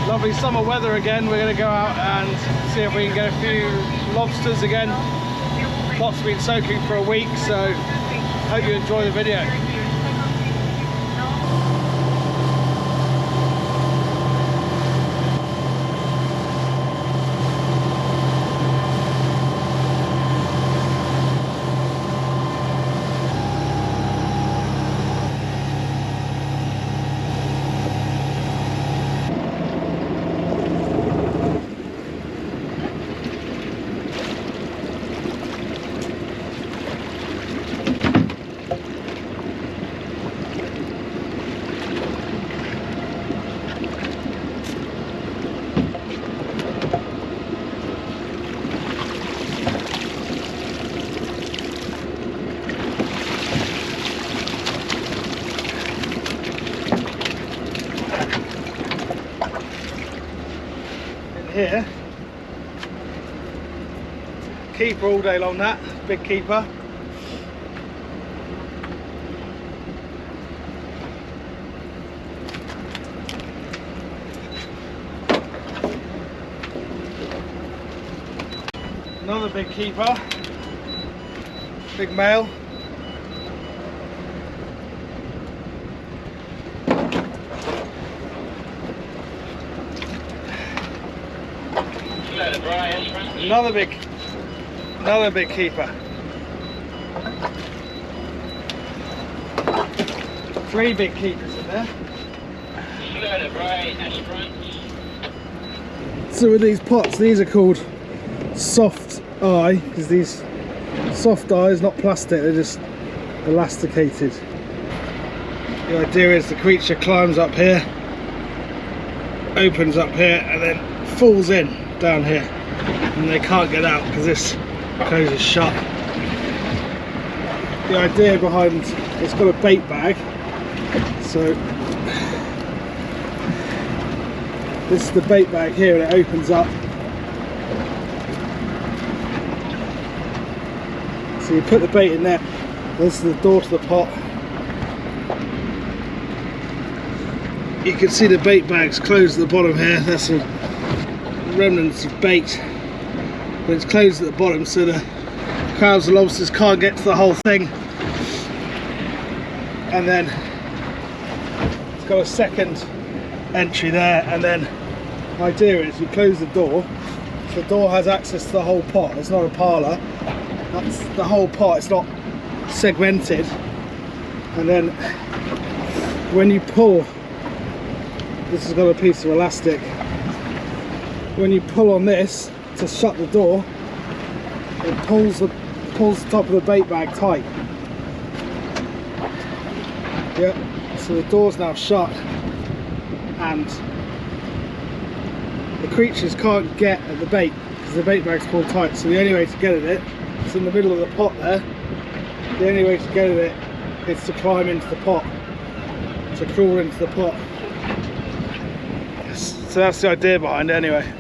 Lovely summer weather again. We're going to go out and see if we can get a few lobsters again. Pot's been soaking for a week, so hope you enjoy the video. Here, keeper all day long, that big keeper. Another big keeper, big male. Another big keeper. 3 big keepers in there. So with these pots, these are called soft eye, because these soft eyes, not plastic, they're just elasticated. The idea is the creature climbs up here, opens up here, and then falls in down here, and they can't get out because this closes shut. The idea behind it's got a bait bag, so this is the bait bag here, and it opens up, so you put the bait in there. This is the door to the pot. You can see the bait bag's closed at the bottom here. That's a remnants of bait, but it's closed at the bottom, so the crabs and lobsters can't get to the whole thing. And then it's got a second entry there, and then the idea is you close the door, so the door has access to the whole pot. It's not a parlour, that's the whole pot, it's not segmented. And then when you pull, this has got a piece of elastic, when you pull on this to shut the door, it pulls the top of the bait bag tight. Yeah, so the door's now shut, and the creatures can't get at the bait because the bait bag's pulled tight. So the only way to get at it, it's in the middle of the pot there, the only way to get at it is to climb into the pot, to crawl into the pot. So that's the idea behind it anyway.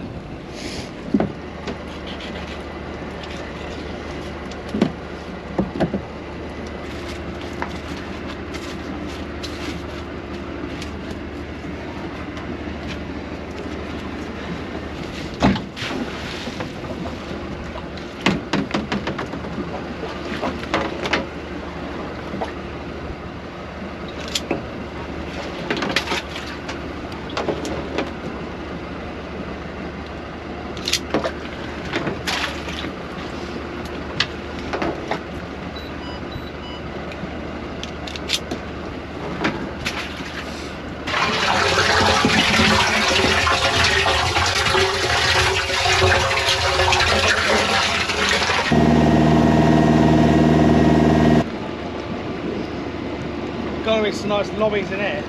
Got to be some nice lobbies in here.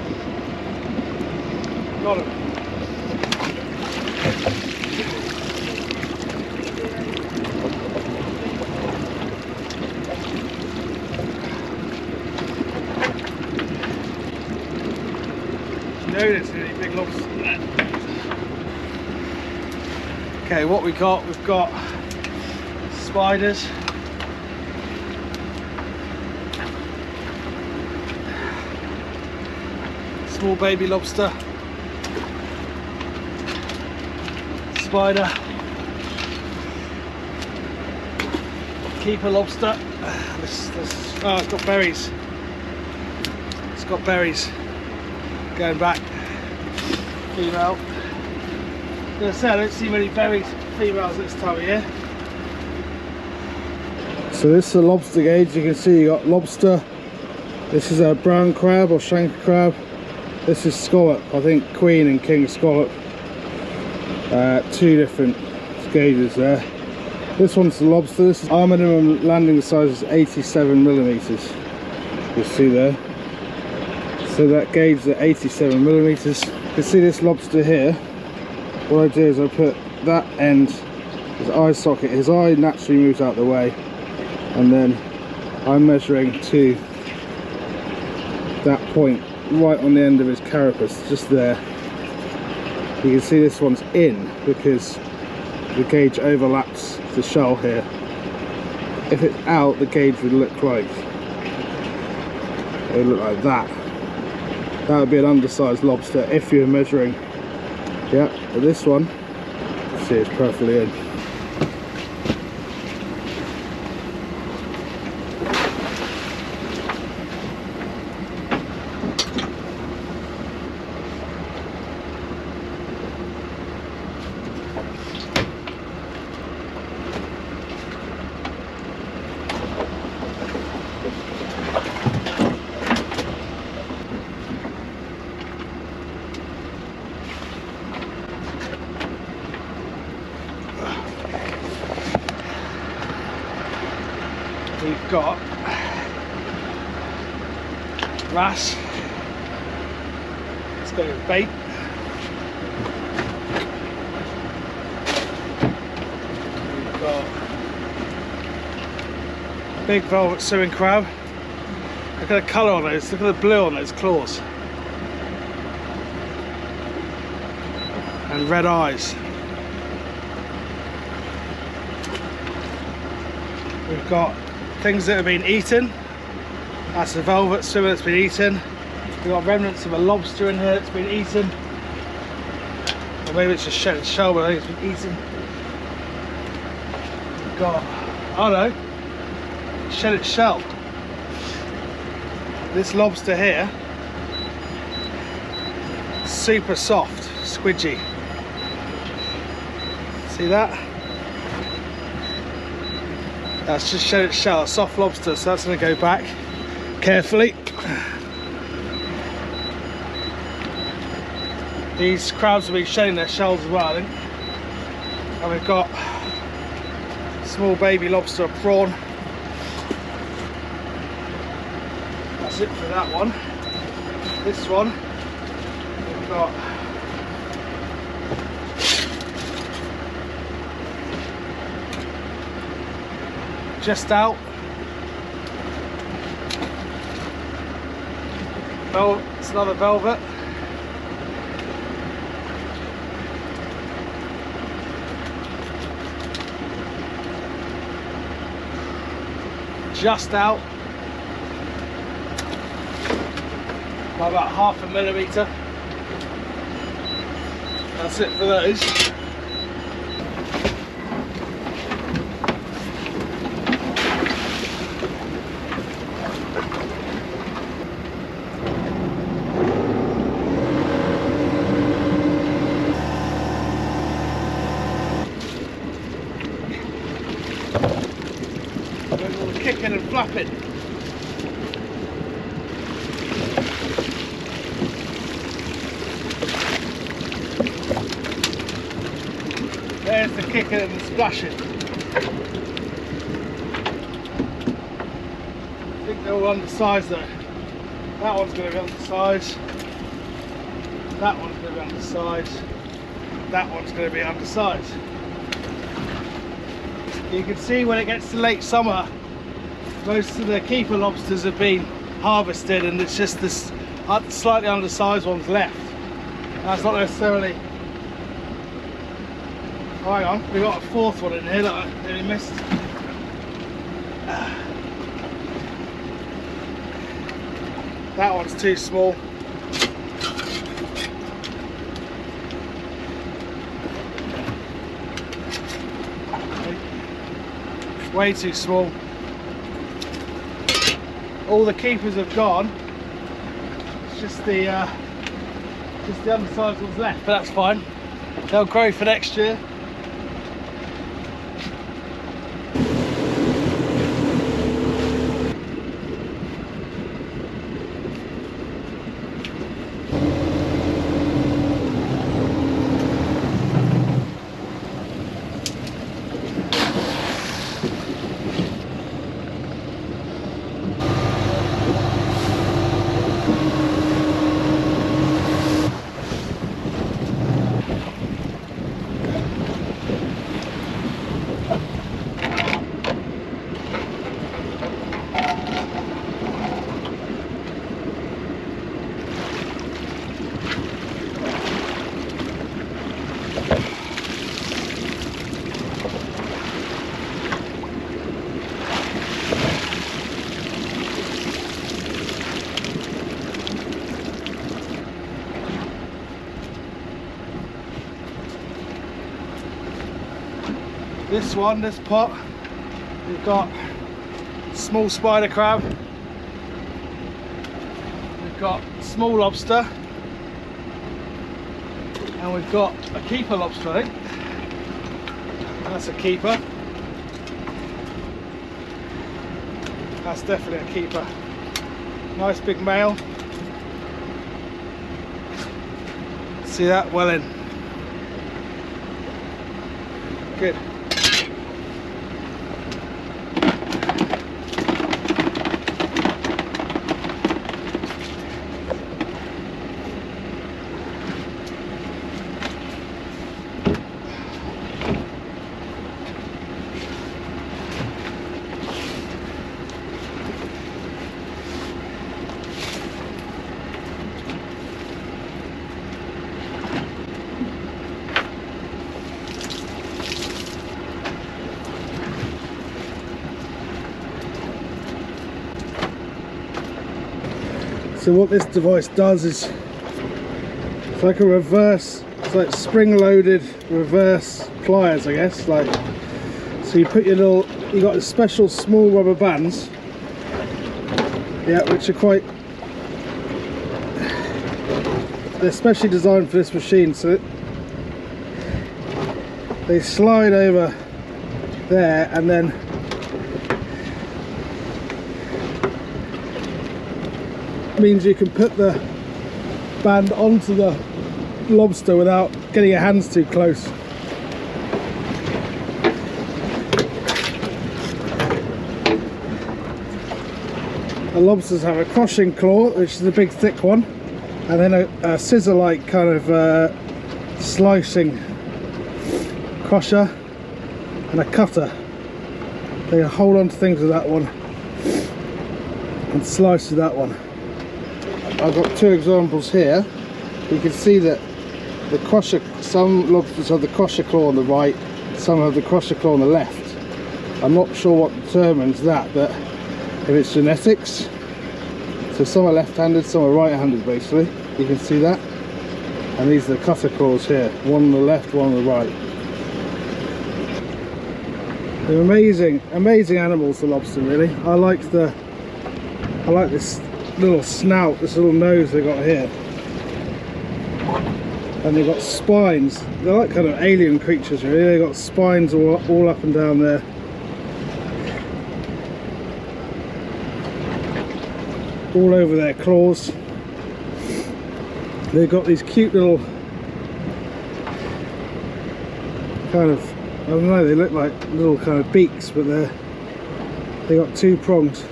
Got them. You know there's any big lobsters in there. Okay, what we've got spiders. Small baby lobster. spider. Keeper lobster. Oh, it's got berries. It's got berries. Going back. Female. I'm gonna say I don't see many berries females this time of year. So this is a lobster gauge. You can see you got lobster. This is a brown crab or shank crab. This is scallop. I think queen and king scallop. Two different gauges there. This one's the lobster. Our minimum landing size is 87mm. You see there. So that gauge is at 87mm. You can see this lobster here. What I do is I put that end, his eye socket, his eye naturally moves out the way, and then I'm measuring to that point right on the end of his carapace, just there. You can see this one's in because the gauge overlaps the shell here. If it's out, the gauge would look like that. That would be an undersized lobster if you're measuring. Yeah, but this one, see, it's perfectly in. We've got wrasse. Let's go with bait. We've got big velvet suing crab. Look at the colour on those, look at the blue on those claws. And red eyes. We've got things that have been eaten. That's a velvet swimmer that's been eaten. We've got remnants of a lobster in here that's been eaten. Or maybe it's just shed its shell, but I think it's been eaten. We've got, oh no, shed its shell. This lobster here, super soft, squidgy. See that? That's just shed its shell, a soft lobster, so that's going to go back carefully. These crabs will be shedding their shells as well, I think. And we've got small baby lobster, a prawn. That's it for that one. This one, we've got just out. Well, it's another velvet. Just out by about 1/2 millimetre. That's it for those. Kicking and flapping. There's the kicking and the splashing. I think they're all undersized though. That one's going to be undersized. That one's going to be undersized. That one's going to be undersized. You can see when it gets to late summer, most of the keeper lobsters have been harvested and it's just this slightly undersized ones left. That's not necessarily... Oh, hang on, we've got a fourth one in here that I nearly missed. That one's too small. way too small. All the keepers have gone. It's just the undersized ones left, but that's fine. They'll grow for next year. This pot, we've got small spider crab, we've got small lobster, and we've got a keeper lobster, I think. That's a keeper. That's definitely a keeper. Nice big male. See that? Well in. Good. So what this device does is, it's like a reverse, it's like spring-loaded reverse pliers, I guess. Like, so you put your little, you got special small rubber bands, yeah, which are quite, they're specially designed for this machine, so they slide over there, and then means you can put the band onto the lobster without getting your hands too close. The lobsters have a crushing claw, which is a big thick one, and then a scissor-like kind of slicing crusher, and a cutter. They hold on to things with that one and slice with that one. I've got two examples here. You can see that the crusher, some lobsters have the crusher claw on the right, some have the crusher claw on the left. I'm not sure what determines that, but if it's genetics, so some are left-handed, some are right-handed basically. You can see that. And these are the cutter claws here, one on the left, one on the right. They're amazing animals, the lobster, really. I like this little snout, this little nose they got here, and they've got spines. They're like kind of alien creatures, really. They've got spines all up and down there. All over their claws. They've got these cute little kind of, I don't know, they look like little kind of beaks, but they got two prongs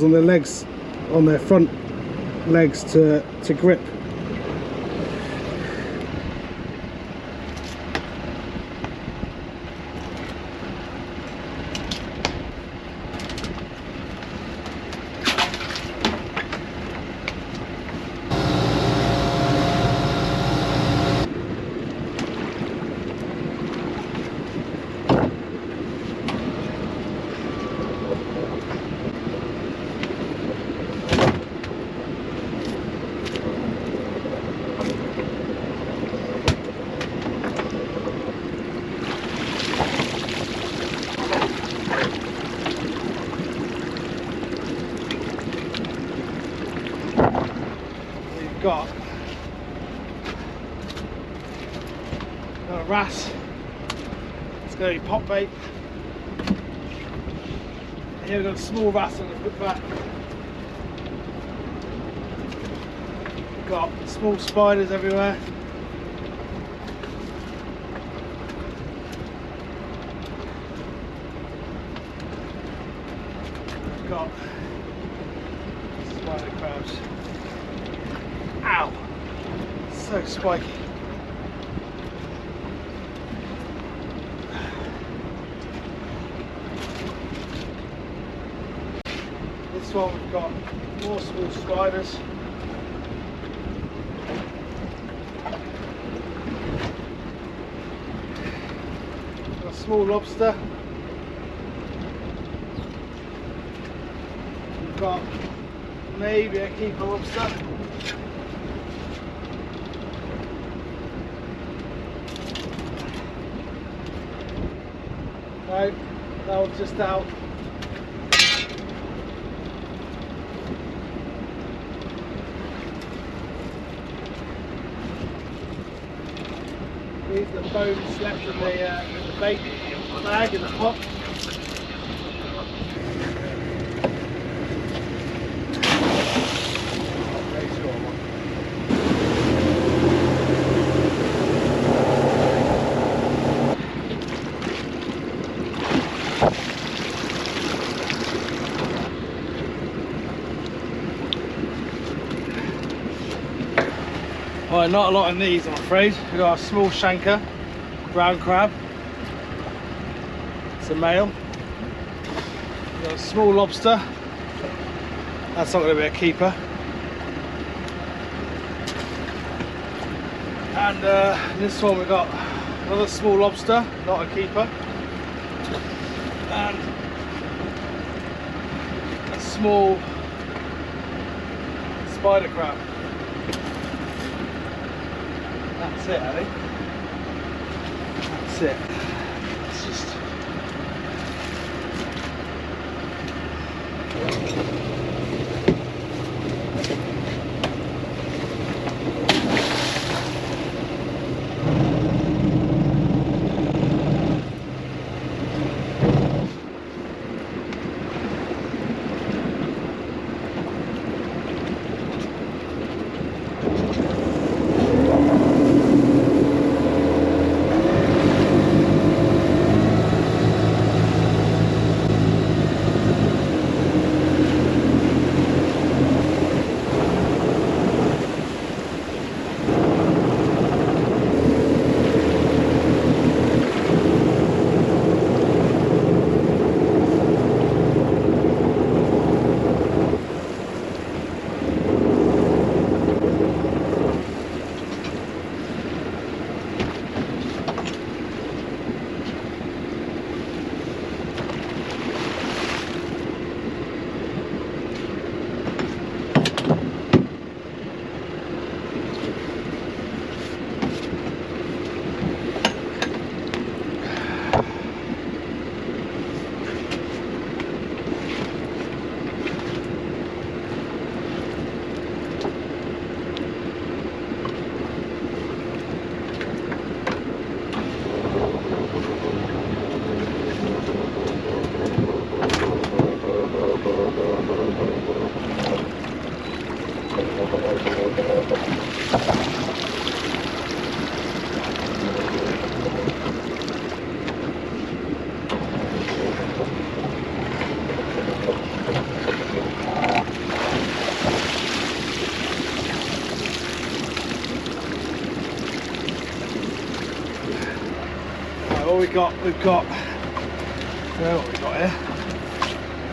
on their legs, on their front legs to grip. got a wrasse. It's going to be pop bait. Here we've got a small wrasse on the put back. We've got small spiders everywhere. We've got spider crabs. Ow! So spiky. This one we've got more small spiders. Got a small lobster. We've got maybe a keeper lobster. No, that one's just out. These are the bones left in the bait bag in the pot. Right, not a lot in these, I'm afraid. We've got a small shanker, brown crab. It's a male. We've got a small lobster. That's not going to be a keeper. And this one we've got another small lobster, not a keeper. And a small spider crab. That's it, I think. That's it. It's just... We've got, you know what we've got here?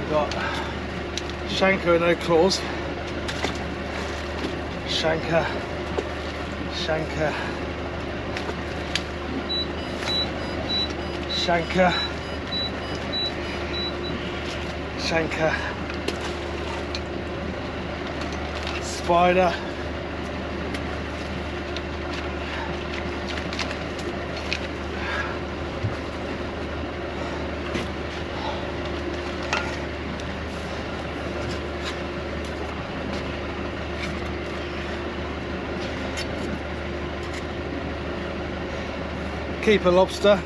We've got shanker with no claws, shanker, shanker, shanker, shanker, spider, keeper lobster.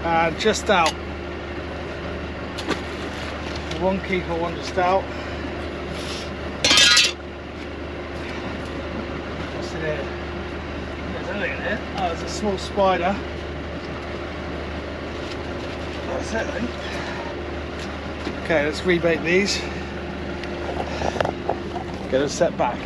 And just out. One keeper, one just out. What's in here? There's anything in here. Oh, there's a small spider. That's it, I think. Okay, let's rebait these. Get them set back.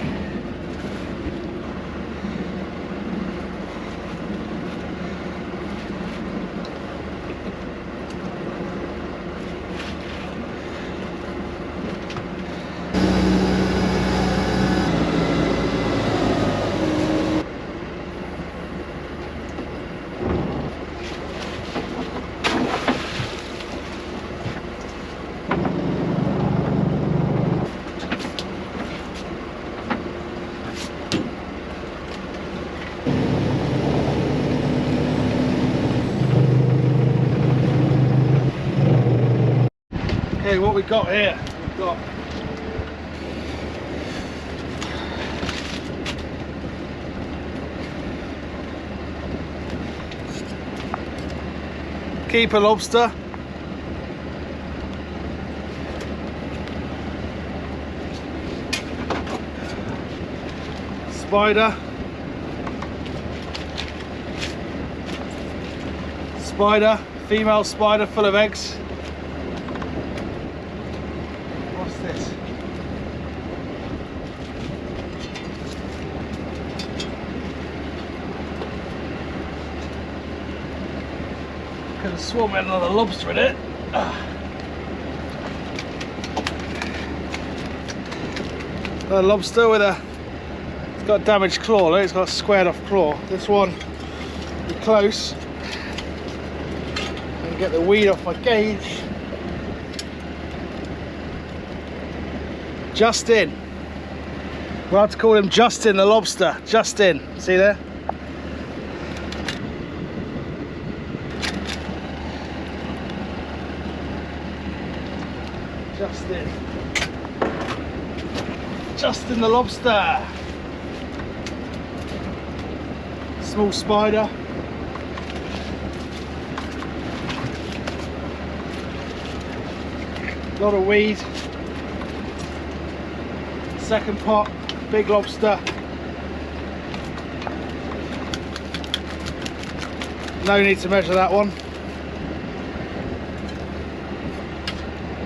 Okay, what we got here? We've got keeper lobster, spider, female spider full of eggs. What's this? Could have sworn we had another lobster in it. A lobster with a, it's got a damaged claw, look, it's got a squared off claw. This one, be close and get the weed off my gauge. Justin. We'll have to call him Justin the lobster. Justin, see there? Justin the lobster. Small spider. Lot of weed. Second pot, big lobster. No need to measure that one.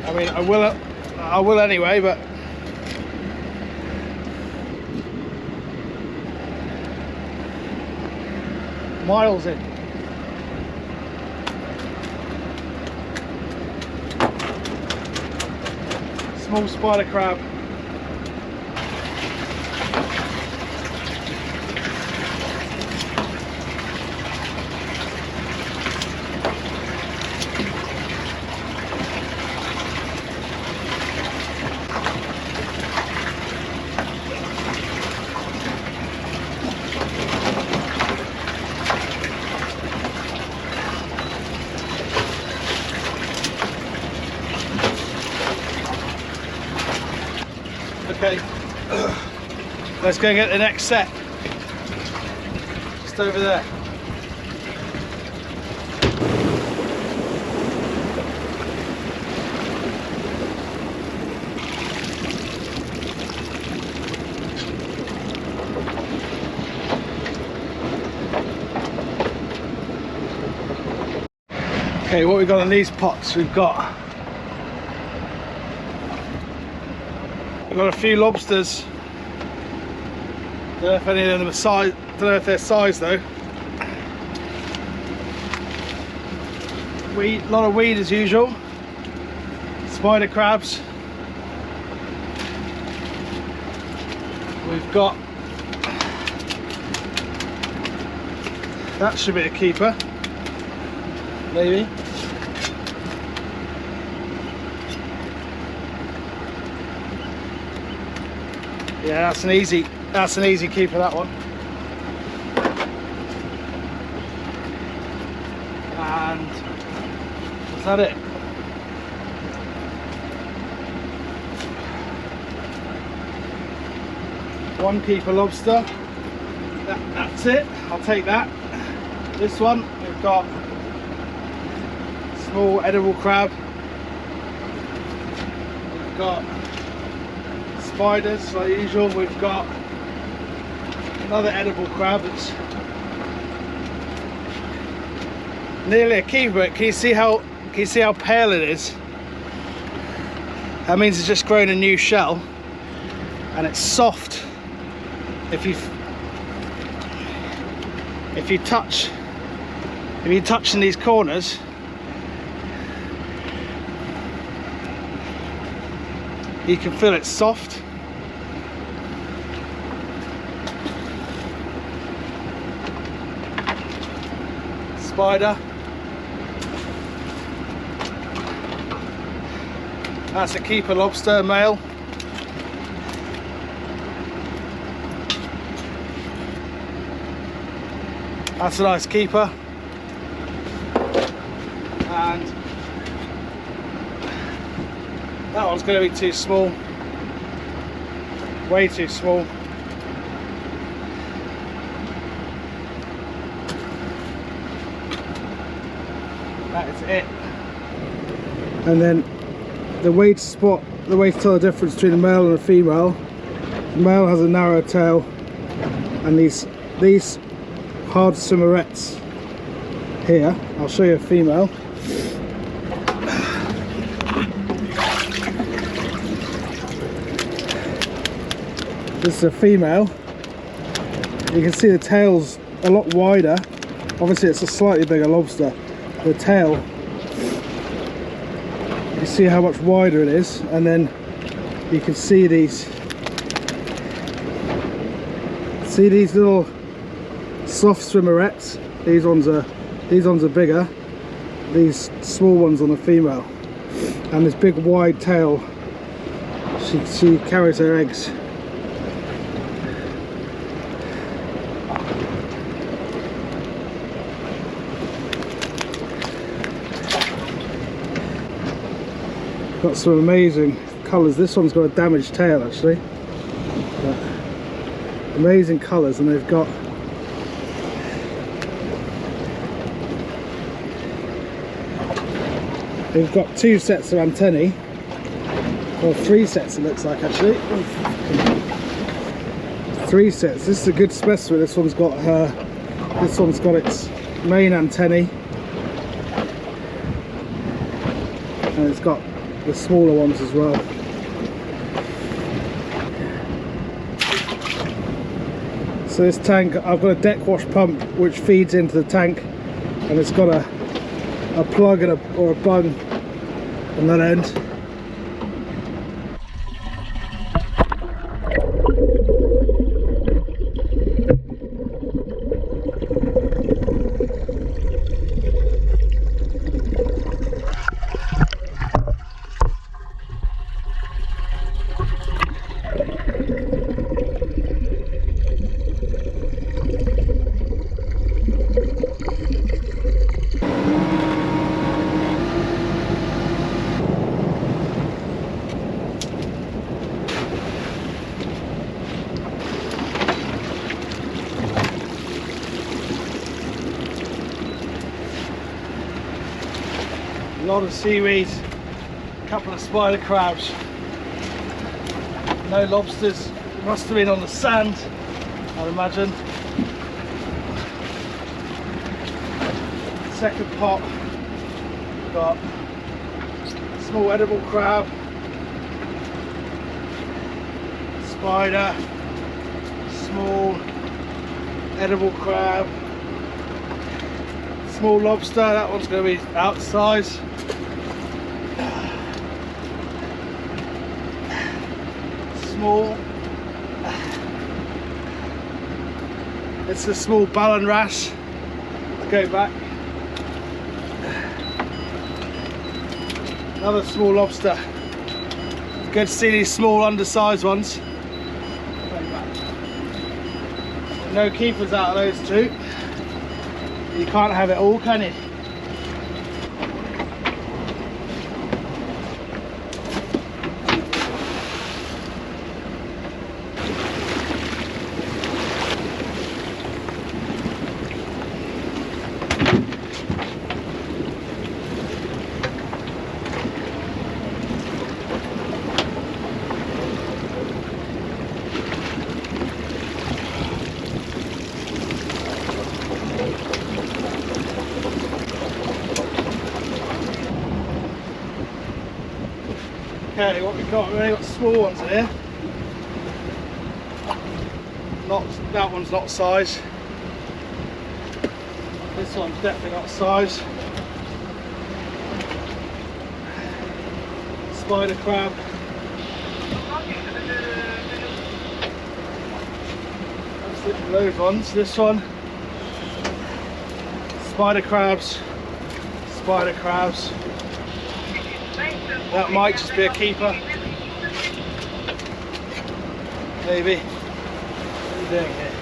I mean, I will anyway, but miles in. Small spider crab. Okay, let's go and get the next set. Just over there. Okay, what we've got in these pots, we've got a few lobsters. Don't know if any of them are size. Don't know if they're size though. Weed, a lot of weed as usual. Spider crabs. We've got, that should be a keeper, maybe. Yeah, that's an easy keeper, that one. And is that it? One keeper lobster. That's it. I'll take that. This one, we've got small edible crab. We've got spiders like usual. We've got another edible crab that's nearly a keeper. Can you see how pale it is? That means it's just grown a new shell, and it's soft. If you touch in these corners, you can feel it's soft. Spider. That's a keeper lobster, male. That's a nice keeper. And that one's going to be too small. Way too small. That is it. And then the way to tell the difference between a male and a female. The male has a narrow tail, and these hard swimmerettes here. I'll show you a female. This is a female. You can see the tail's a lot wider. Obviously it's a slightly bigger lobster. The tail, you see how much wider it is, and then you can see these little soft swimmerettes. These ones are bigger. These small ones on the female, and this big wide tail. She carries her eggs. Got some amazing colours. This one's got a damaged tail actually. But amazing colours, and they've got two sets of antennae, or 3 sets it looks like actually. 3 sets. This is a good specimen. This one's got its main antennae, and it's got the smaller ones as well. So this tank, I've got a deck wash pump which feeds into the tank, and it's got a plug and or a bung on that end. A lot of seaweed, a couple of spider crabs, no lobsters. Must have been on the sand, I'd imagine. Second pot, got small edible crab, spider, small edible crab, small lobster. That one's going to be outsize. Small. It's a small ballon wrasse. Let's go back. Another small lobster. Good to see these small undersized ones. No keepers out of those two. You can't have it all, can you? Okay, what we've got, we've only got small ones in here. Not, that one's not size. This one's definitely not size. Spider crab. That's those ones. This one. Spider crabs. Spider crabs. That might just be a keeper. Maybe. What are you doing here?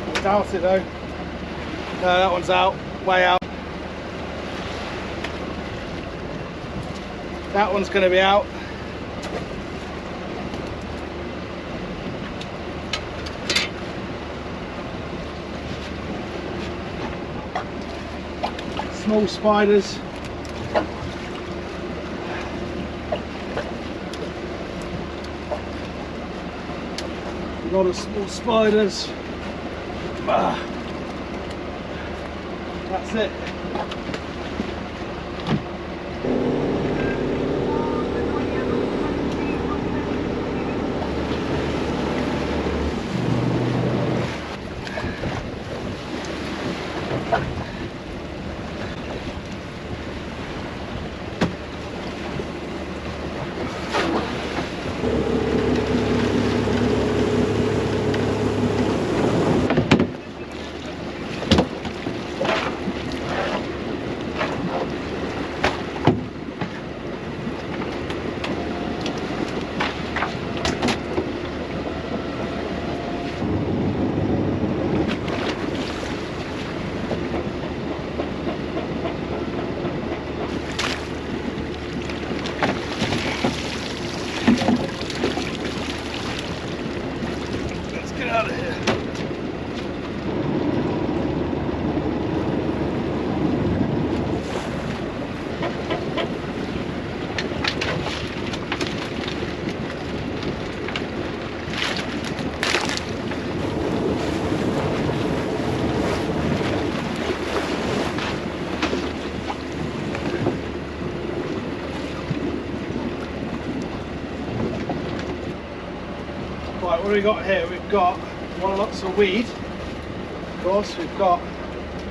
I doubt it though. No, that one's out. Way out. That one's going to be out. Small spiders. A lot of small spiders. That's it. Out of here. Right, what do we got here? We've got lots of weed. Of course, we've got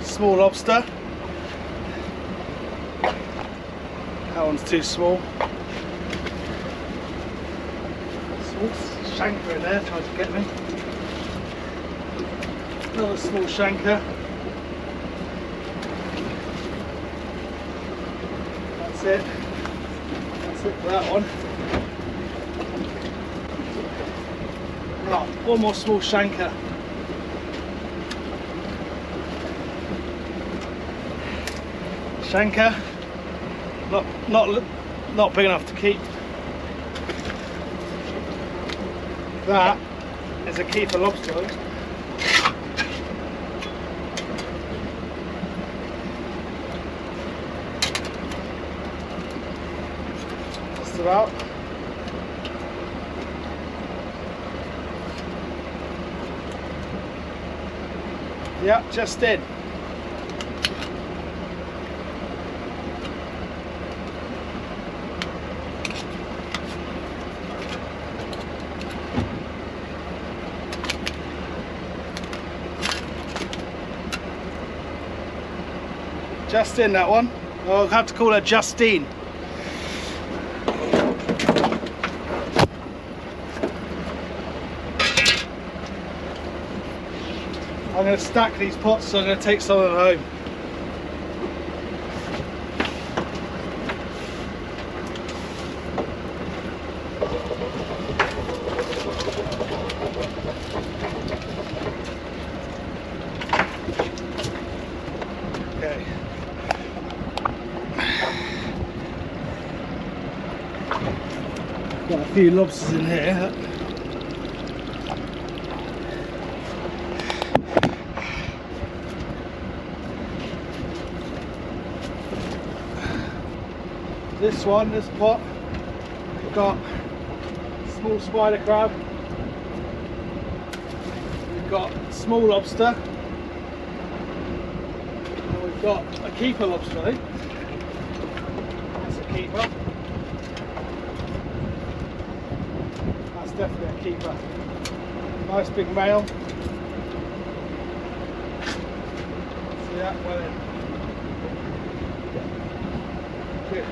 small lobster. That one's too small. Small shanker in there trying to get me. Another small shanker. That's it. That's it for that one. Right, one more small shanker. Shanker, not big enough to keep. That is a keeper lobster. Just about. Yeah, just in. Just in, that one. I'll have to call her Justine. I'm going to stack these pots, so I'm going to take some of them home. Okay. Got a few lobsters in here. This one, this pot, we've got small spider crab, we've got small lobster, and we've got a keeper lobster, I think. That's definitely a keeper. Nice big male. See that? Well in. Good.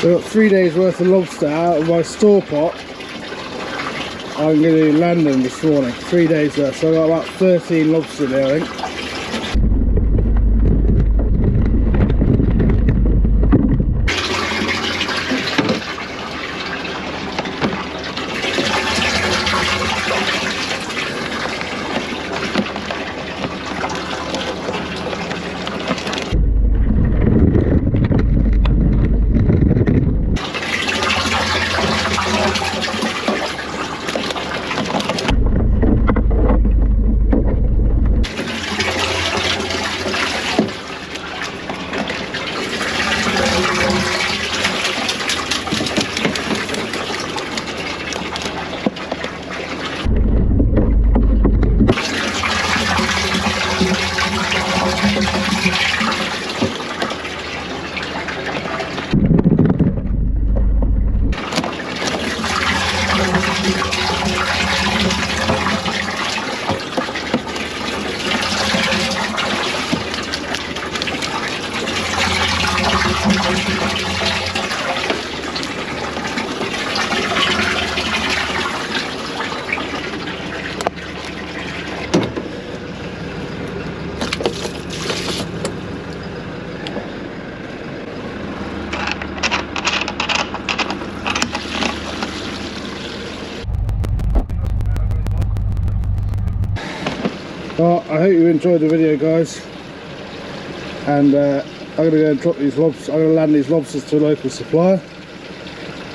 So I've got 3 days worth of lobster out of my store pot. I'm going to land them this morning, 3 days worth. So I've got about 13 lobster there, I think. Well, I hope you enjoyed the video, guys, and I'm going to go and drop these lobsters. I'm going to land these lobsters to a local supplier,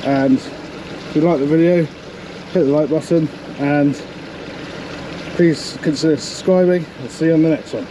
and if you like the video, hit the like button and please consider subscribing. I'll see you on the next one.